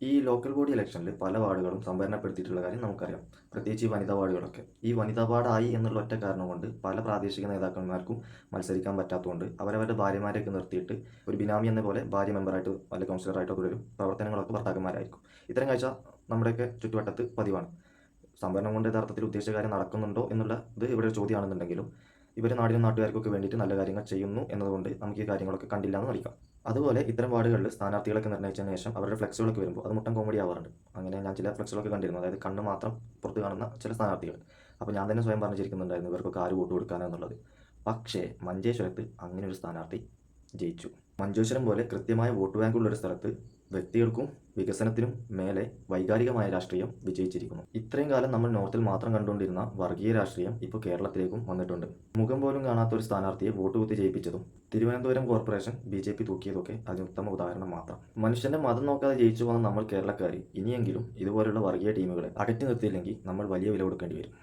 ഈ local body ഇലക്ഷനിൽ പല വാർഡുകളും സംവരണപ്പെടുത്തിയിട്ടുള്ള കാര്യം നമുക്കറിയാം. പ്രത്യേകിച്ച് ഈ വനിതാ വാർഡുകളൊക്കെ. ഈ വനിതാ വാർഡായി എന്നുള്ള ഒറ്റ കാരണം കൊണ്ട് പല പ്രാദേശിക നേതാക്കന്മാർക്കും മത്സരിക്കാൻ പറ്റാത്തതുകൊണ്ട് അവരവരുടെ ഭാര്യമാരെയൊക്കെ നിർത്തിയിട്ട് ഒരു ബിനാമി എന്ന പോലെ ഭാര്യ മെമ്പറായിട്ട് അല്ലെങ്കിൽ കൗൺസിലറായിട്ടോ തുടരും. പ്രവർത്തനങ്ങളൊക്കെ ഭർത്താക്കന്മാരായിരിക്കും. ഇത്തരം കാഴ്ച നമ്മുടെയൊക്കെ ചുറ്റുവട്ടത്ത് പതിവാണ്. സംവരണം കൊണ്ട് യഥാർത്ഥത്തിൽ ഉദ്ദേശിച്ച കാര്യം നടക്കുന്നുണ്ടോ എന്നുള്ളത് ഇവിടെ ഒരു ചോദ്യമാണെന്നുണ്ടെങ്കിലും ഇവർ നാടിനും നാട്ടുകാർക്കൊക്കെ വേണ്ടിയിട്ട് നല്ല കാര്യങ്ങൾ ചെയ്യുന്നു എന്നതുകൊണ്ട് നമുക്ക് ഈ കാര്യങ്ങളൊക്കെ കണ്ടില്ല എന്ന് നടിക്കാം. അതുപോലെ ഇത്തരം വാർഡുകളിൽ സ്ഥാനാർത്ഥികളൊക്കെ നിർണ്ണയിച്ചതിന് ശേഷം അവരുടെ ഫ്ലെക്സുകളൊക്കെ വരുമ്പോൾ അത് മുട്ടൻ കോമഡി ആവാറുണ്ട്. അങ്ങനെ ഞാൻ ചില ഫ്ലെക്സുകളൊക്കെ കണ്ടിരുന്നു. അതായത് കണ്ണ് മാത്രം പുറത്ത് കാണുന്ന ചില സ്ഥാനാർത്ഥികൾ. അപ്പോൾ ഞാൻ തന്നെ സ്വയം പറഞ്ഞിരിക്കുന്നുണ്ടായിരുന്നു ഇവർക്കൊക്കെ ആര് വോട്ട് കൊടുക്കാനെന്നുള്ളത്. പക്ഷേ മഞ്ചേശ്വരത്ത് അങ്ങനെ ഒരു സ്ഥാനാർത്ഥി ജയിച്ചു. മഞ്ചേശ്വരം പോലെ കൃത്യമായ വോട്ട് ബാങ്കുള്ളൊരു സ്ഥലത്ത് വ്യക്തികൾക്കും വികസനത്തിനും മേലെ വൈകാരികമായ രാഷ്ട്രീയം വിജയിച്ചിരിക്കുന്നു. ഇത്രയും കാലം നമ്മൾ നോർത്തിൽ മാത്രം കണ്ടുകൊണ്ടിരുന്ന വർഗീയ രാഷ്ട്രീയം ഇപ്പോൾ കേരളത്തിലേക്കും വന്നിട്ടുണ്ട്. മുഖം പോലും കാണാത്ത ഒരു സ്ഥാനാർത്ഥിയെ വോട്ട് കുത്തി ജയിപ്പിച്ചതും തിരുവനന്തപുരം കോർപ്പറേഷൻ BJP തൂക്കിയതൊക്കെ അതിന് ഉത്തമ ഉദാഹരണം മാത്രം. മനുഷ്യന്റെ മതം നോക്കാതെ ജയിച്ചു പോകുന്ന നമ്മൾ കേരളക്കാർ ഇനിയെങ്കിലും ഇതുപോലുള്ള വർഗീയ ടീമുകളെ അകറ്റി നിർത്തിയില്ലെങ്കിൽ നമ്മൾ വലിയ വില കൊടുക്കേണ്ടി വരും.